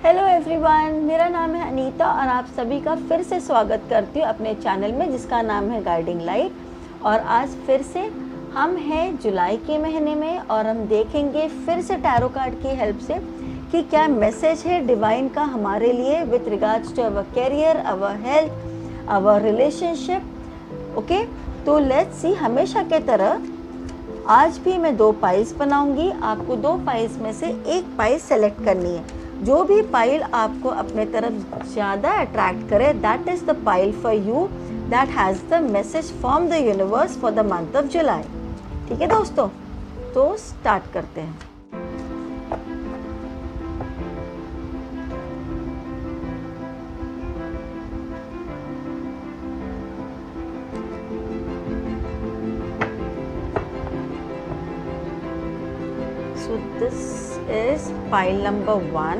Hello everyone, मेरा नाम है अनीता और आप सभी का फिर से स्वागत करती हूँ अपने चैनल में जिसका नाम है गाइडिंग लाइट। और आज फिर से हम हैं जुलाई के महीने में और हम देखेंगे फिर से टैरो कार्ड की हेल्प से कि क्या मैसेज है डिवाइन का हमारे लिए with regards to our career, our health, our relationship. Okay, तो लेट्स सी। हमेशा के तरह आज भी मैं 2 पाइल्स बनाऊंगी। आपको 2 पाइल्स में से एक पाइल सेलेक्ट करनी है। जो भी पाइल आपको अपने तरफ ज़्यादा अट्रैक्ट करे, that is the pile for you, that has the message from the universe for the month of जुलाई। ठीक है दोस्तों, तो स्टार्ट करते हैं। So this is pile number 1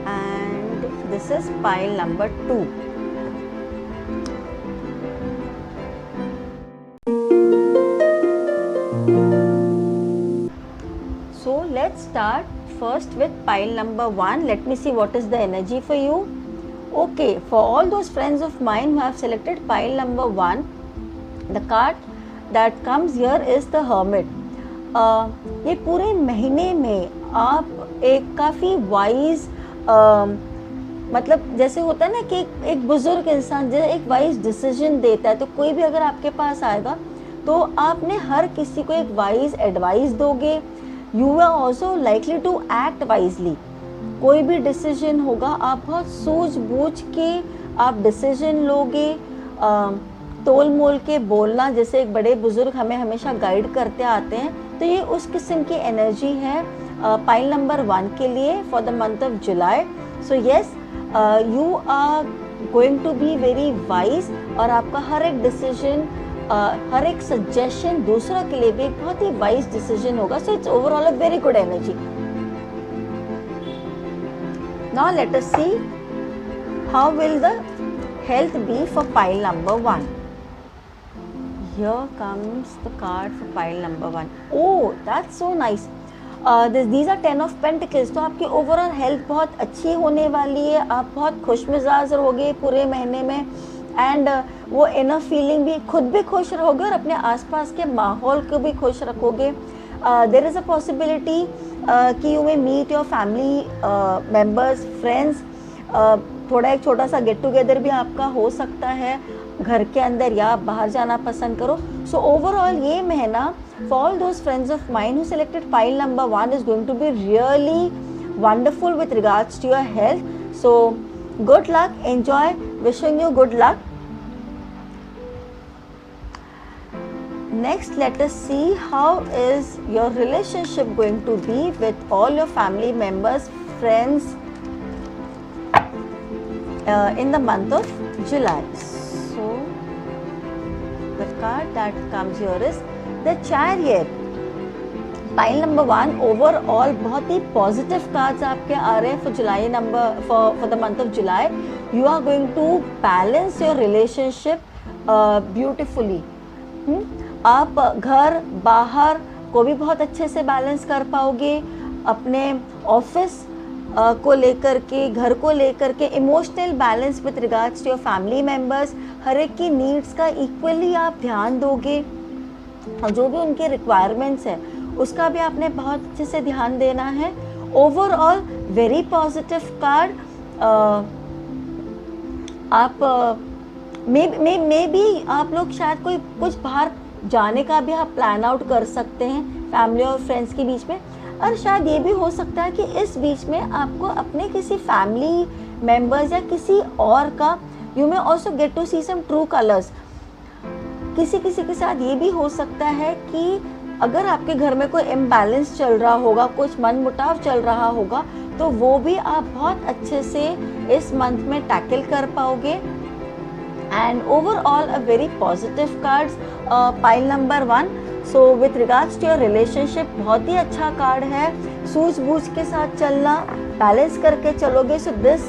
and this is pile number 2. So let's start first with pile number 1. Let me see what is the energy for you. Okay, for all those friends of mine who have selected pile number 1, the card that comes here is the hermit. ये पूरे महीने में आप एक काफ़ी wise मतलब जैसे होता है ना कि एक बुजुर्ग इंसान जो एक वाइज डिसीजन देता है, तो कोई भी अगर आपके पास आएगा तो आपने हर किसी को एक वाइज एडवाइस दोगे। You are also likely to act wisely. कोई भी डिसीजन होगा आप बहुत सूझबूझ के आप डिसीजन लोगे, तोल मोल के बोलना, जैसे एक बड़े बुजुर्ग हमें हमेशा गाइड करते आते हैं। तो ये उस किस्म की एनर्जी है पाइल नंबर 1 के लिए for the month of July. So yes, you are going to be very wise और आपका हर एक डिसीजन, हर एक सजेशन दूसरों के लिए भी एक बहुत ही वाइज डिसीजन होगा। So it's overall a very good energy. Now let us see how will the health be for pile number 1. Here comes the card for pile number 1. Oh, that's so nice. These are 10 of Pentacles. तो आपकी overall health बहुत अच्छी होने वाली है। आप बहुत खुश मिजाज रहोगे पूरे महीने में एंड वो इनर फीलिंग भी, खुद भी खुश रहोगे और अपने आसपास के माहौल को भी खुश रखोगे। देयर इज़ अ पॉसिबिलिटी कि you may meet your family members, friends. थोड़ा एक छोटा सा गेट टुगेदर भी आपका हो सकता है घर के अंदर, या बाहर जाना पसंद करो। सो ओवरऑल ये महीना for all those friends of mind who selected pile number 1 is going to be really wonderful with regards to your health. So good luck, enjoy, wishing you good luck. Next, let us see how is your relationship going to be with all your family members, friends, in the month of July. So the card that comes here is the Chariot. Pile number 1 overall बहुत ही positive cards आपके आ रहे हैं for July number for the month of July. You are going to balance your relationship beautifully. आप घर बाहर को भी बहुत अच्छे से बैलेंस कर पाओगे। अपने ऑफिस को लेकर के, घर को लेकर के, emotional balance with regards to your family members, हर एक की नीड्स का इक्वली आप ध्यान दोगे और जो भी उनके रिक्वायरमेंट्स है उसका भी आपने बहुत अच्छे से ध्यान देना है। Overall very positive card. आप मे बी आप लोग शायद कोई कुछ बाहर जाने का भी आप प्लान आउट कर सकते हैं फैमिली और फ्रेंड्स के बीच में। और शायद ये भी हो सकता है कि इस बीच में आपको अपने किसी फैमिली मेम्बर्स या किसी और का, you may also get to see some true colours. किसी के साथ ये भी हो सकता है कि अगर आपके घर में कोई इम्बैलेंस चल रहा होगा, कुछ मनमुटाव चल रहा होगा, तो वो भी आप बहुत अच्छे से इस मंथ में टैकल कर पाओगे। And overall a very positive cards pile number 1। So with regards to your relationship बहुत ही अच्छा कार्ड है। सूझबूझ के साथ चलना, बैलेंस करके चलोगे। सो दिस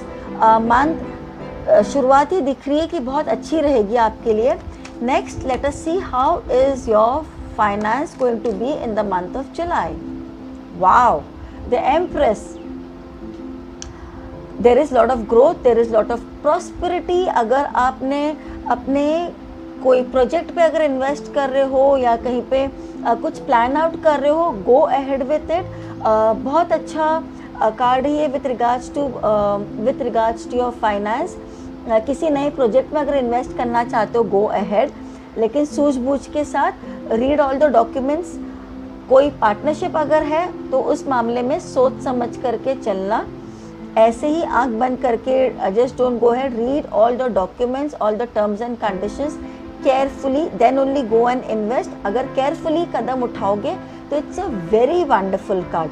मंथ शुरुआत ही दिख रही है कि बहुत अच्छी रहेगी आपके लिए। Next let us see how is your finance going to be in the month of July. Wow, the empress, there is lot of growth, there is lot of prosperity. अगर आपने अपने कोई प्रोजेक्ट पे अगर इन्वेस्ट कर रहे हो या कहीं पे कुछ प्लान आउट कर रहे हो, गो अहेड विथ इट। बहुत अच्छा कार्ड है with regards to your finance. किसी नए प्रोजेक्ट में अगर इन्वेस्ट करना चाहते हो, गो अहेड, लेकिन सूझबूझ के साथ। Read all the documents. कोई पार्टनरशिप अगर है तो उस मामले में सोच समझ करके चलना, ऐसे ही आंख बंद करके just don't go ahead. Read all the documents, all the terms and conditions carefully, then only go and invest. अगर केयरफुली कदम उठाओगे तो it's a very wonderful card.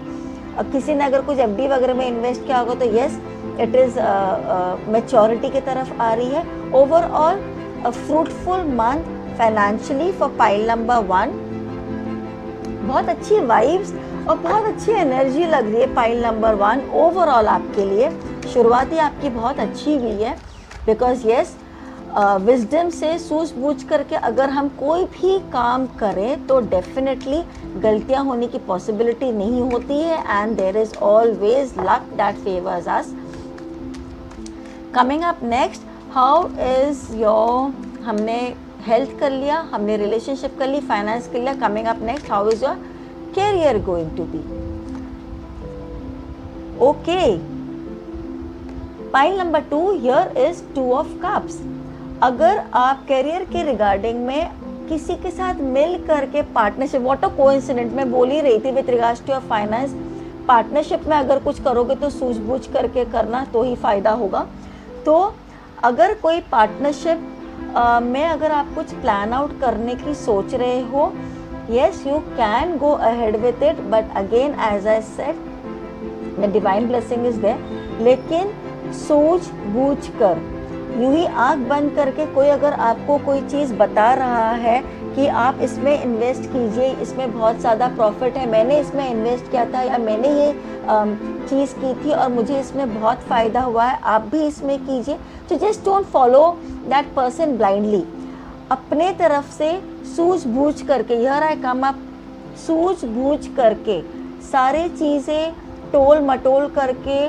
अब किसी ने अगर कुछ एफडी वगैरह में इन्वेस्ट किया होगा तो येस, इट इज़ मैच्योरिटी की तरफ आ रही है। Overall a fruitful month financially for pile number 1। बहुत अच्छी वाइब्स और बहुत अच्छी एनर्जी लग रही है पाइल नंबर 1 ओवरऑल आपके लिए। शुरुआत ही आपकी बहुत अच्छी हुई है, बिकॉज येस, विजडम से सूझबूझ करके अगर हम कोई भी काम करें तो डेफिनेटली गलतियां होने की पॉसिबिलिटी नहीं होती है, and there is always luck that favours us. Coming up next, how is your, हमने हेल्थ कर लिया, हमने रिलेशनशिप कर ली, फाइनेंस कर लिया। Coming up next, how is your career going to be? Okay, pile number 2, here is 2 of cups. अगर आप करियर के रिगार्डिंग में किसी के साथ मिल करके पार्टनरशिप, व्हाट अ कोइंसिडेंट, मैं बोल ही रही थी with regards to your finance, partnership में अगर कुछ करोगे तो सूझबूझ करके करना तो ही फायदा होगा। तो अगर कोई पार्टनरशिप में अगर आप कुछ प्लान आउट करने की सोच रहे हो, yes you can go ahead with it, but again as I said the divine blessing is there, लेकिन सूझ बूझ कर, यूं ही आंख बंद करके कोई अगर आपको कोई चीज़ बता रहा है कि आप इसमें इन्वेस्ट कीजिए, इसमें बहुत ज़्यादा प्रॉफिट है, मैंने इसमें इन्वेस्ट किया था या मैंने ये चीज़ की थी और मुझे इसमें बहुत फ़ायदा हुआ है, आप भी इसमें कीजिए, तो just don't follow that person blindly. अपने तरफ से सूझबूझ करके, हियर आई कम अप, सूझबूझ करके सारे चीज़ें टोल मटोल करके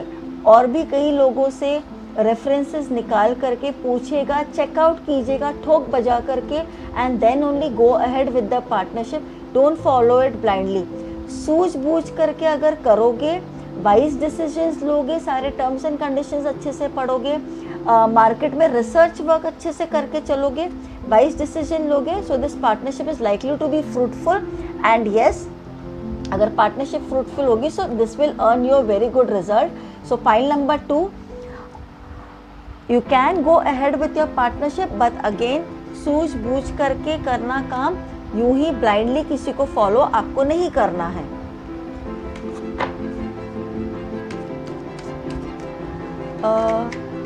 और भी कई लोगों से रेफरेंसेस निकाल करके पूछेगा, चेकआउट कीजिएगा ठोक बजा करके, and then only go ahead with the partnership. Don't follow it blindly. सूझबूझ करके अगर करोगे, वाइज डिसीजंस लोगे, सारे टर्म्स एंड कंडीशंस अच्छे से पढ़ोगे, मार्केट में रिसर्च वर्क अच्छे से करके चलोगे, वाइज डिसीजन लोगे, so this partnership is likely to be fruitful. And yes, अगर पार्टनरशिप फ्रूटफुल होगी so this will earn your very good result. So pile number 2, you can go ahead with your partnership, but again सूझबूझ करके करना काम, यूं ही blindly किसी को follow आपको नहीं करना है।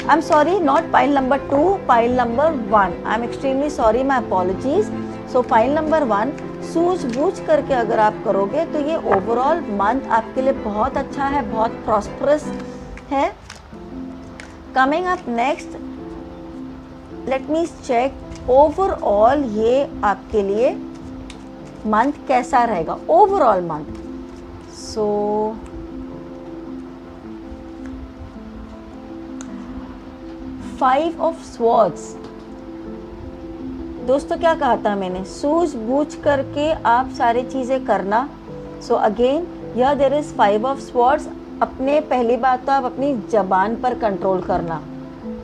I'm sorry, not pile number 2, pile number 1. I'm extremely sorry, my apologies. So pile number 1, सूझबूझ करके अगर आप करोगे तो ये ओवरऑल मंथ आपके लिए बहुत अच्छा है, बहुत प्रॉस्परस है। Coming up next, let me check overall ये आपके लिए मंथ कैसा रहेगा, overall month. So five of swords, दोस्तों क्या कहा था मैंने, सूझबूझ करके आप सारी चीज़ें करना। सो अगेन या देयर इज 5 ऑफ स्वॉर्ड्स। अपने पहली बात तो आप अपनी ज़बान पर कंट्रोल करना,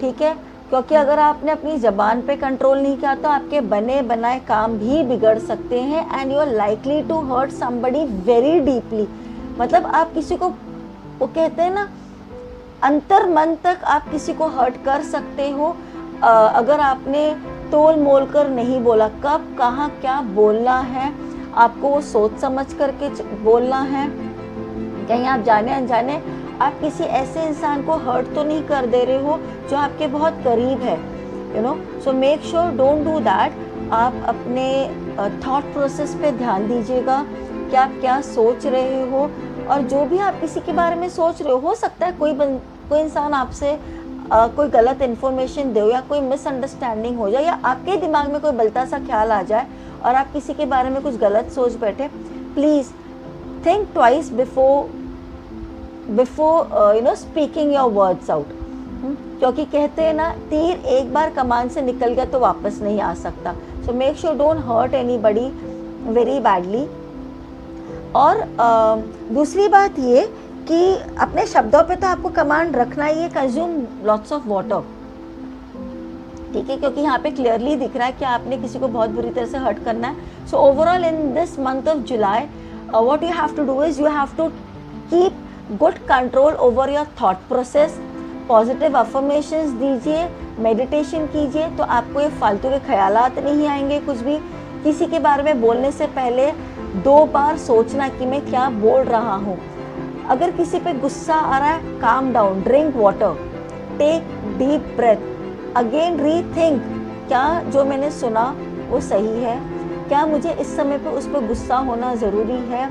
ठीक है, क्योंकि अगर आपने अपनी ज़बान पे कंट्रोल नहीं किया तो आपके बने बनाए काम भी बिगड़ सकते हैं, and you are likely to hurt somebody very deeply. मतलब आप किसी को, वो कहते हैं ना, अंतर मन तक आप किसी को हर्ट कर सकते हो अगर आपने तोल मोल कर नहीं बोला। कब कहाँ क्या बोलना है आपको वो सोच समझ करके बोलना है। कहीं आप जाने अनजाने आप किसी ऐसे इंसान को हर्ट तो नहीं कर दे रहे हो जो आपके बहुत करीब है, you know. So make sure don't do that. आप अपने थॉट प्रोसेस पे ध्यान दीजिएगा कि आप क्या सोच रहे हो, और जो भी आप किसी के बारे में सोच रहे हो सकता है कोई इंसान आपसे कोई गलत इन्फॉर्मेशन दे या कोई मिसअंडरस्टैंडिंग हो जाए या आपके दिमाग में कोई बलता सा ख्याल आ जाए और आप किसी के बारे में कुछ गलत सोच बैठे। Please think twice before before speaking your words out, क्योंकि कहते हैं ना, तीर एक बार कमान से निकल गया तो वापस नहीं आ सकता. So make sure don't hurt anybody very badly. और दूसरी बात ये कि अपने शब्दों पे तो आपको कमांड रखना ही है. कंज्यूम लॉट्स ऑफ वाटर, ठीक है, क्योंकि यहाँ पे क्लियरली दिख रहा है कि आपने किसी को बहुत बुरी तरह से हर्ट करना है. So overall in this month of July what you have to do is you have to keep good control over your thought process. Positive affirmations दीजिए, मेडिटेशन कीजिए, तो आपको ये फालतू के ख्यालात नहीं आएंगे. कुछ भी किसी के बारे में बोलने से पहले 2 बार सोचना कि मैं क्या बोल रहा हूँ. अगर किसी पे गुस्सा आ रहा है, calm down, drink water, take deep breath, again rethink, क्या जो मैंने सुना वो सही है, क्या मुझे इस समय पे उस पर गुस्सा होना ज़रूरी है,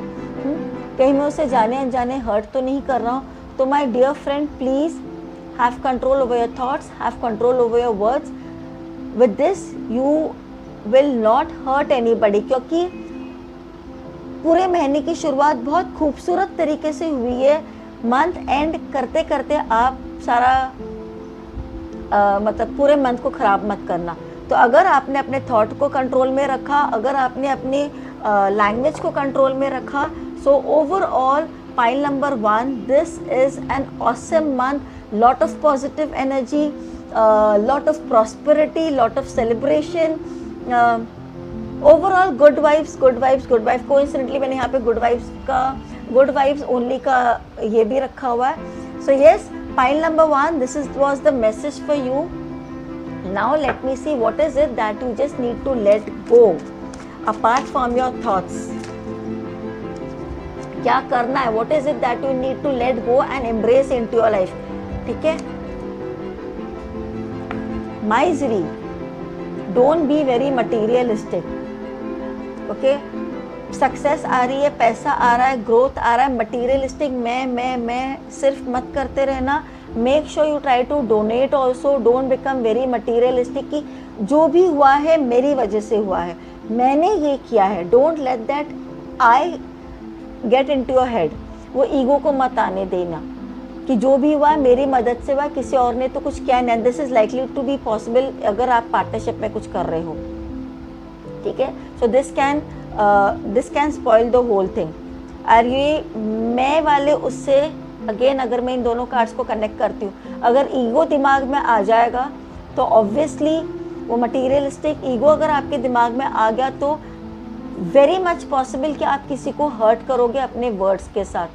कहीं मैं उसे जाने अनजाने हर्ट तो नहीं कर रहा हूँ. तो my dear friend, please have control over your thoughts, have control over your words. With this you will not hurt anybody, क्योंकि पूरे महीने की शुरुआत बहुत खूबसूरत तरीके से हुई है. मंथ एंड करते करते आप सारा मतलब पूरे मंथ को ख़राब मत करना. तो अगर आपने अपने थॉट को कंट्रोल में रखा, अगर आपने अपनी लैंग्वेज को कंट्रोल में रखा, so overall pile number 1, this is an awesome month. Lot of positive energy, lot of prosperity, lot of celebration, overall good vibes, good vibes, good vibes. Coincidentally मैंने यहाँ पे good vibes का good vibes only का ये भी रखा हुआ है. So yes, pile number 1, this was the message for you. Now let me see what is it that you just need to let go apart from your thoughts. क्या करना है, what is it that you need to let go and embrace into your life. ठीक है. Misery, don't be very materialistic. Okay, success आ रही है, पैसा आ रहा है, ग्रोथ आ रहा है, मटीरियलिस्टिक मैं सिर्फ मत करते रहना. Make sure you try to donate also. Don't become very materialistic कि जो भी हुआ है मेरी वजह से हुआ है, मैंने ये किया है. Don't let that I get in to your head. वो ईगो को मत आने देना कि जो भी हुआ मेरी मदद से हुआ, किसी और ने तो कुछ किया नहीं. This is likely to be possible अगर आप पार्टनरशिप में कुछ कर रहे हो, ठीक है. So this can spoil the whole thing. और ये मैं वाले उससे अगेन, अगर मैं इन दोनों कार्ड्स को कनेक्ट करती हूँ, अगर ईगो दिमाग में आ जाएगा तो ऑब्वियसली वो मटीरियलिस्टिक ईगो अगर आपके दिमाग में आ गया तो वेरी मच पॉसिबल कि आप किसी को हर्ट करोगे अपने वर्ड्स के साथ.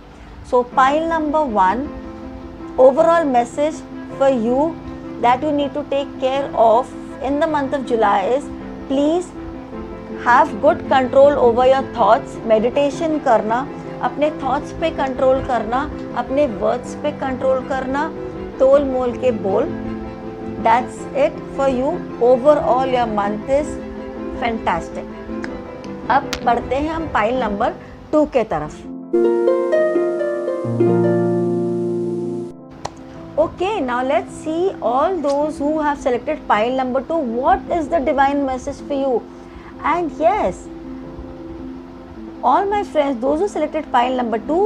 सो pile number 1, overall message for you that you need to take care of in the month of July is please have good control over your thoughts. meditation करना, अपने thoughts पे control करना, अपने words पे control करना, तोल मोल के बोल. that's it for you. overall your month is fantastic. अब बढ़ते हैं हम पाइल नंबर 2 के तरफ. Okay, now let's see all those who have selected pile number 2. What is the divine message for you? And yes, all my friends, those who selected pile number 2,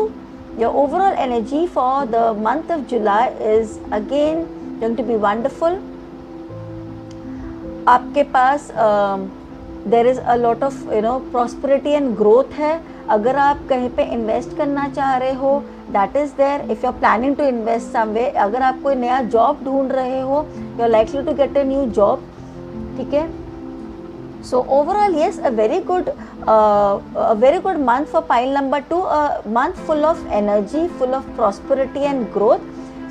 your overall energy for the month of July is again going to be wonderful. आपके पास there is a lot of prosperity and growth है. अगर आप कहीं पे invest करना चाह रहे हो, that is there. If you are planning to invest someway, अगर आप कोई नया जॉब ढूंढ रहे हो, you are likely to get a new job, ठीक है. So overall yes, a very good month for pile number 2. A month full of energy, full of prosperity and growth.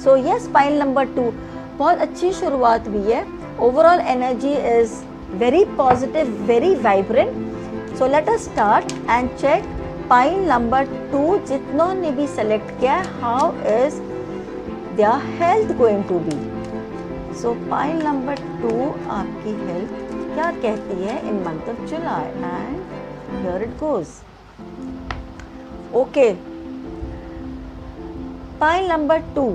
So yes, pile number 2 बहुत अच्छी शुरुआत हुई है. Overall energy is very positive, very vibrant. So let us start and check pile number 2 जितनों ने भी select किया, how is their health going to be. So pile number 2 आपकी health क्या कहती है in month of July, and here it goes. Okay, pile number 2,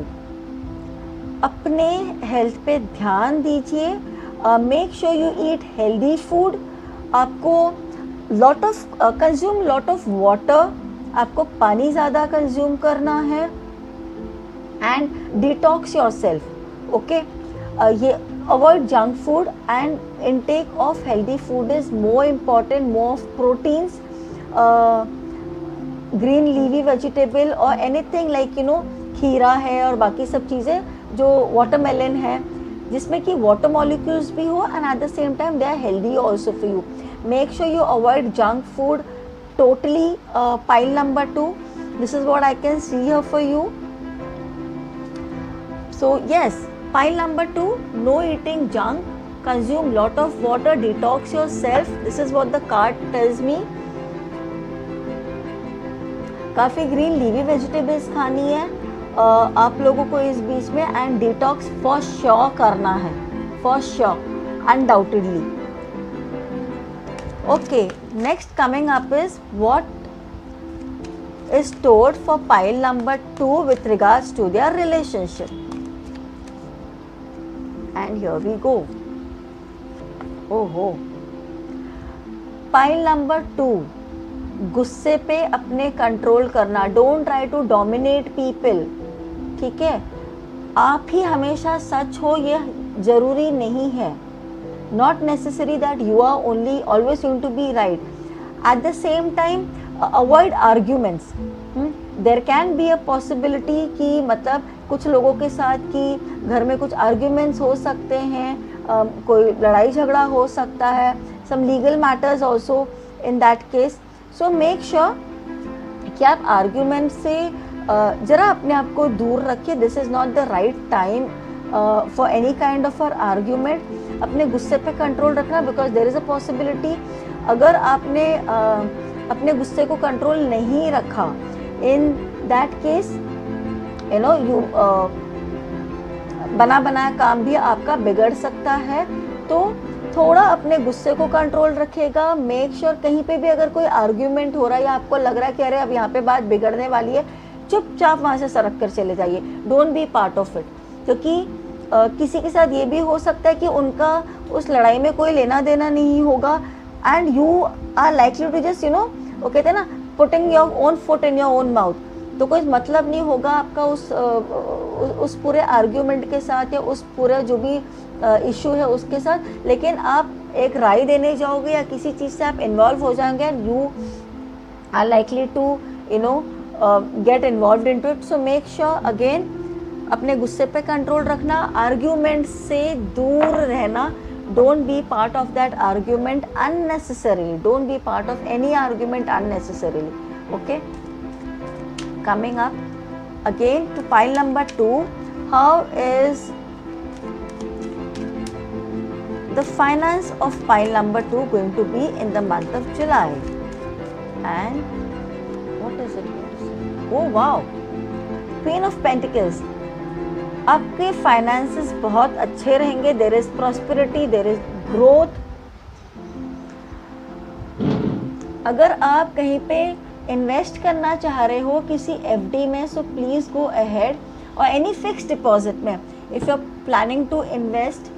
अपने health पे ध्यान दीजिए. Make sure you eat healthy food. आपको कंज्यूम लॉट ऑफ वाटर. आपको पानी ज़्यादा कंज्यूम करना है. and detox yourself. Okay, ये avoid junk food and intake of healthy food is more important, more of proteins, green leafy vegetable or anything like खीरा है और बाकी सब चीज़ें जो वाटरमेलन है जिसमें कि वाटर मॉलिक्यूल्स भी हो and at the same time they are healthy also for you. Make sure you avoid junk food totally. Pile number 2, this is what I can see here for you. So yes, pile number 2, no eating junk, consume lot of water, detox yourself. This is what the card tells me. काफ़ी green लीवी vegetables खानी है आप लोगों को इस बीच में and detox for sure करना है, for sure, undoubtedly. Okay, next coming up is what is stored for pile number 2 with regards to their relationship. And here we go. Oh. Pile number 2, गुस्से पे अपने कंट्रोल करना. Don't try to dominate people. ठीक है, आप ही हमेशा सच हो ये जरूरी नहीं है. Not necessary that you are only always going to be right. At the same time, avoid arguments. There can be a possibility कि मतलब कुछ लोगों के साथ कि घर में कुछ arguments हो सकते हैं, कोई लड़ाई झगड़ा हो सकता है, some legal matters also in that case. So make sure कि आप argument से ज़रा अपने आप को दूर रखिए. This is not the right time for any kind of an argument. अपने गुस्से पे कंट्रोल रखना because there is a possibility अगर आपने अपने गुस्से को कंट्रोल नहीं रखा इन दैट केस यू बना बनाया काम भी आपका बिगड़ सकता है. तो थोड़ा अपने गुस्से को कंट्रोल रखिएगा. मेक श्योर कहीं पे भी अगर कोई आर्ग्यूमेंट हो रहा है या आपको लग रहा है कि अरे अब यहाँ पे बात बिगड़ने वाली है, चुपचाप वहाँ से सरक कर चले जाइए. Don't be part of it. क्योंकि किसी के साथ ये भी हो सकता है कि उनका उस लड़ाई में कोई लेना देना नहीं होगा and you are likely to just वो कहते हैं ना putting your own foot in your own mouth. तो कोई मतलब नहीं होगा आपका उस पूरे आर्ग्यूमेंट के साथ या उस पूरे जो भी इशू है उसके साथ, लेकिन आप एक राय देने जाओगे या किसी चीज़ से आप इन्वॉल्व हो जाएंगे and you are likely to get involve in to it. So make sure again अपने गुस्से पे कंट्रोल रखना, आर्ग्यूमेंट से दूर रहना. Don't be part of that argument unnecessarily. Don't be part of any argument unnecessarily. Okay, coming up again to pile number 2, how is the finance of pile number 2 going to be in the month of July and what is it? Oh wow, queen of pentacles. आपके finances बहुत अच्छे रहेंगे. There is prosperity, there is growth. अगर आप कहीं पे invest करना चाह रहे हो किसी एफडी में, सो प्लीज गो अहेड, और एनी फिक्स डिपॉजिट में if you are planning to invest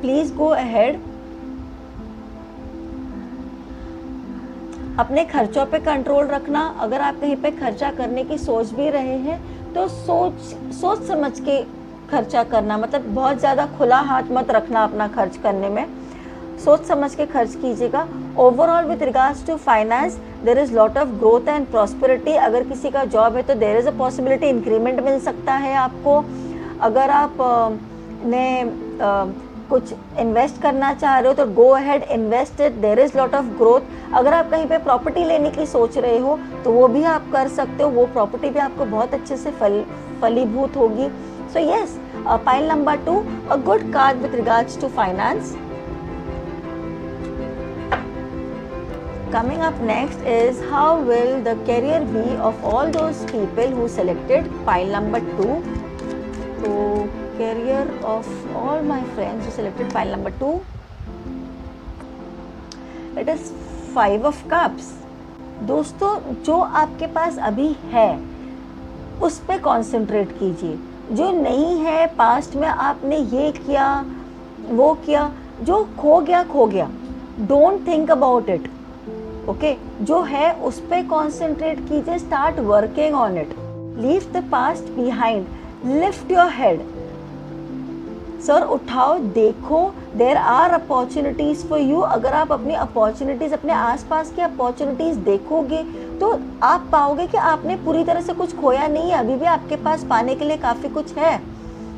please go ahead. अपने खर्चों पे कंट्रोल रखना. अगर आप कहीं पे खर्चा करने की सोच भी रहे हैं तो सोच समझ के खर्चा करना. मतलब बहुत ज़्यादा खुला हाथ मत रखना अपना खर्च करने में. सोच समझ के खर्च कीजिएगा. Overall with regards to finance there is lot of growth and prosperity. अगर किसी का जॉब है तो there is a possibility increment मिल सकता है आपको. अगर आप ने कुछ इन्वेस्ट करना चाह रहे हो तो go ahead, invest it, there is lot of growth. अगर आप कहीं पे प्रॉपर्टी लेने की सोच रहे हो तो वो भी आप कर सकते हो. वो प्रॉपर्टी भी आपको बहुत अच्छे से फलीभूत होगी. So yes, pile number 2, a good card with regards to finance. Coming up next is how will the career be of all those people who selected pile number 2. So career of all my friends who selected pile number 2, it is 5 of cups. दोस्तों, जो आपके पास अभी है उस पे concentrate कीजिए. जो नहीं है, पास्ट में आपने ये किया वो किया, जो खो गया. Don't think about it. Okay, जो है उस पे कॉन्सेंट्रेट कीजिए. Start working on it. Leave the past behind. Lift your head, सर उठाओ, देखो, there are opportunities for you. अगर आप अपनी अपॉर्चुनिटीज, अपने आसपास की अपॉर्चुनिटीज देखोगे तो आप पाओगे कि आपने पूरी तरह से कुछ खोया नहीं है, अभी भी आपके पास पाने के लिए काफ़ी कुछ है।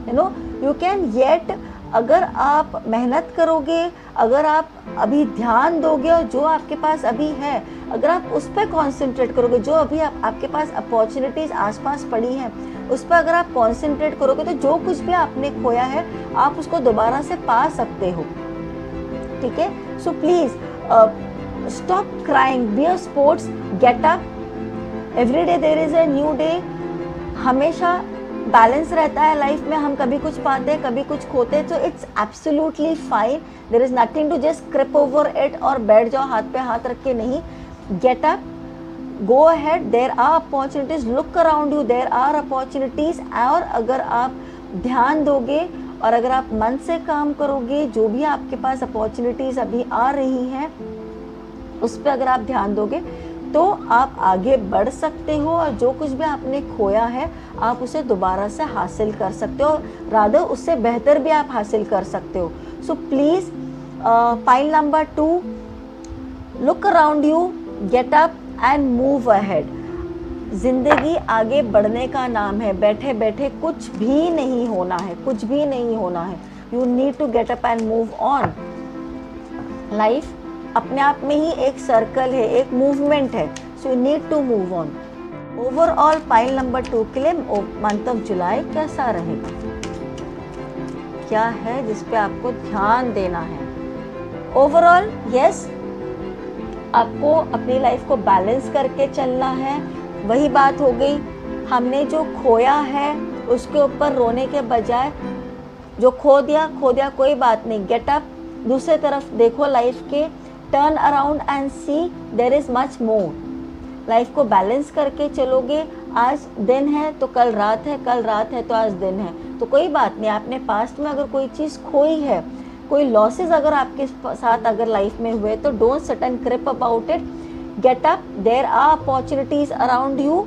You know you can yet, अगर आप मेहनत करोगे, अगर आप अभी ध्यान दोगे और जो आपके पास अभी है अगर आप उस पर कॉन्सेंट्रेट करोगे, जो अभी आपके पास अपॉर्चुनिटीज़ आसपास पड़ी हैं उस पर अगर आप कॉन्सेंट्रेट करोगे तो जो कुछ भी आपने खोया है आप उसको दोबारा से पा सकते हो। ठीक है, so please stop crying, be a sports, get up, every day there is a new day. हमेशा बैलेंस रहता है लाइफ में, हम कभी कुछ पाते हैं कभी कुछ खोते हैं, तो it's absolutely fine, there is nothing to just creep over it और बैठ जाओ हाथ पे हाथ रख के, नहीं। Get up, go ahead, there are opportunities, look around you, there are opportunities. और अगर आप ध्यान दोगे और अगर आप मन से काम करोगे, जो भी आपके पास अपॉर्चुनिटीज अभी आ रही हैं उस पर अगर आप ध्यान दोगे तो आप आगे बढ़ सकते हो और जो कुछ भी आपने खोया है आप उसे दोबारा से हासिल कर सकते हो, रादर उससे बेहतर भी आप हासिल कर सकते हो। So please point number 2, look around you, gate up and move ahead. जिंदगी आगे बढ़ने का नाम है, बैठे बैठे कुछ भी नहीं होना है, कुछ भी नहीं होना है। You need to get up and move on. Life अपने आप में ही एक सर्कल है, एक मूवमेंट है, so you need to move on. Overall pile number 2 के लिए मंथ ऑफ जुलाई कैसा रहेगा, क्या है जिस पे आपको ध्यान देना है? ओवरऑल यस, आपको अपनी लाइफ को बैलेंस करके चलना है। वही बात हो गई, हमने जो खोया है उसके ऊपर रोने के बजाय जो खो दिया कोई बात नहीं, गेट अप, दूसरे तरफ देखो लाइफ के, turn around and see there is much more. Life को बैलेंस करके चलोगे, आज दिन है तो कल रात है, कल रात है तो आज दिन है, तो कोई बात नहीं। आपने पास्ट में अगर कोई चीज़ खोई है, कोई लॉसेस अगर आपके साथ अगर लाइफ में हुए, तो don't sit and crib about it, get up, there are opportunities around you.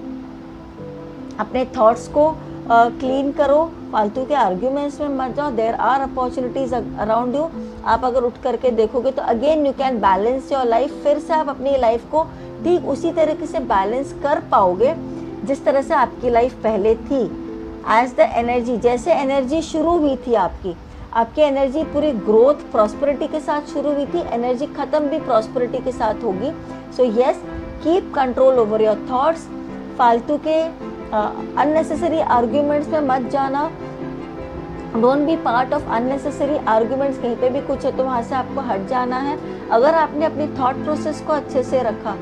अपने थॉट्स को क्लीन करो, फालतू के आर्ग्यूमेंट्स में मत जाओ, there are opportunities around you. आप अगर उठ करके देखोगे तो again you can balance your life, फिर से आप अपनी लाइफ को ठीक उसी तरीके से बैलेंस कर पाओगे जिस तरह से आपकी लाइफ पहले थी। एज द एनर्जी, जैसे एनर्जी शुरू हुई थी आपकी एनर्जी पूरी ग्रोथ प्रॉस्पेरिटी के साथ शुरू हुई थी, एनर्जी खत्म भी प्रॉस्पेरिटी के साथ होगी। So yes, keep control over your thoughts, फालतू के अननेसेसरी आर्ग्यूमेंट्स में मत जाना, don't be part of unnecessary arguments. कहीं पे भी कुछ है तो वहाँ से आपको हट जाना है। अगर आपने अपनी थॉट प्रोसेस को अच्छे से रखा,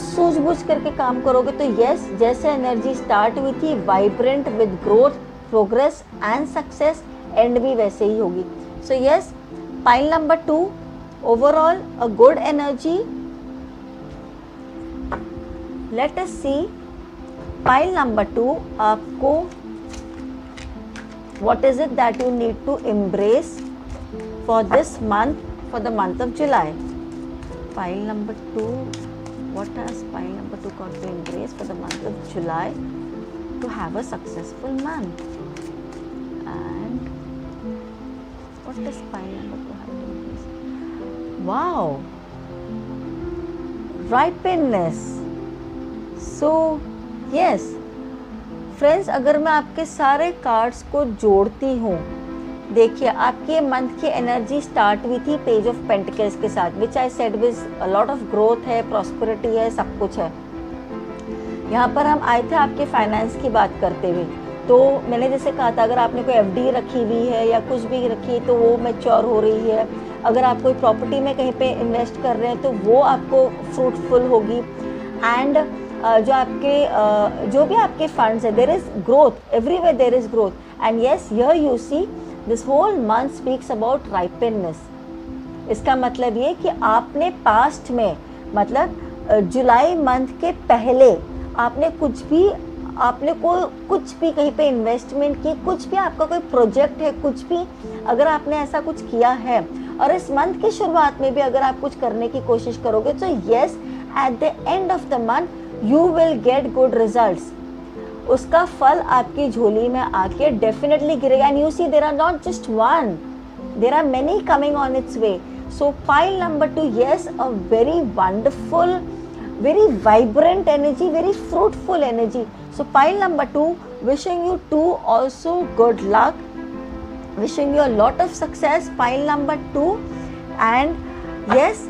सूझबूझ करके काम करोगे तो यस, जैसे एनर्जी स्टार्ट हुई थी vibrant with growth, progress and success, and भी वैसे ही होगी। So yes, pile number 2, overall a good energy. Let us see pile number 2, आपको what is it that you need to embrace for this month, for the month of July? Pile number 2, what has pile number 2 got to embrace for the month of July to have a successful month? And what does pile number 2 have to embrace? Wow, ripenness. So yes friends, अगर मैं आपके सारे cards को जोड़ती हूँ, देखिए आपके month की एनर्जी स्टार्ट हुई थी पेज ऑफ पेंटिकल्स के साथ, which I said is a lot of growth है, प्रॉस्पेरिटी है, सब कुछ है। यहाँ पर हम आए थे आपके फाइनेंस की बात करते हुए, तो मैंने जैसे कहा था अगर आपने कोई एफडी रखी हुई है या कुछ भी रखी है तो वो मैच्योर हो रही है। अगर आप कोई प्रॉपर्टी में कहीं पे इन्वेस्ट कर रहे हैं तो वो आपको फ्रूटफुल होगी। एंड जो भी आपके फंड्स है, there is growth everywhere, there is growth. And yes, here you see this whole month speaks about ripeness. इसका मतलब ये कि आपने पास्ट में, मतलब जुलाई मंथ के पहले आपने कुछ भी कहीं पे इन्वेस्टमेंट की, कुछ भी आपका कोई प्रोजेक्ट है, कुछ भी अगर आपने ऐसा कुछ किया है और इस मंथ की शुरुआत में भी अगर आप कुछ करने की कोशिश करोगे तो yes, at the end of the month you will get good results। उसका फल आपकी झोली में आके डेफिनेटली गिरेगा. And you see there are not just one, there are many coming on its way. So pile number 2, yes, a very wonderful, very vibrant energy, very fruitful energy. So pile number 2, wishing you too also good luck, wishing you a lot of success, pile number 2. And yes,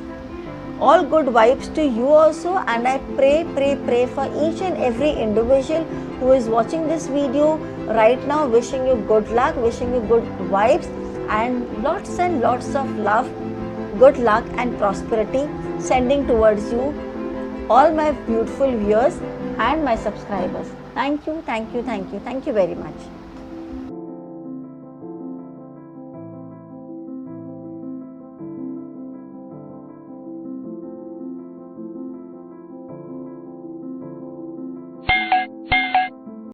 all good vibes to you also. And I pray for each and every individual who is watching this video right now, wishing you good luck, wishing you good vibes, and lots of love, good luck and prosperity sending towards you, all my beautiful viewers and my subscribers. Thank you very much.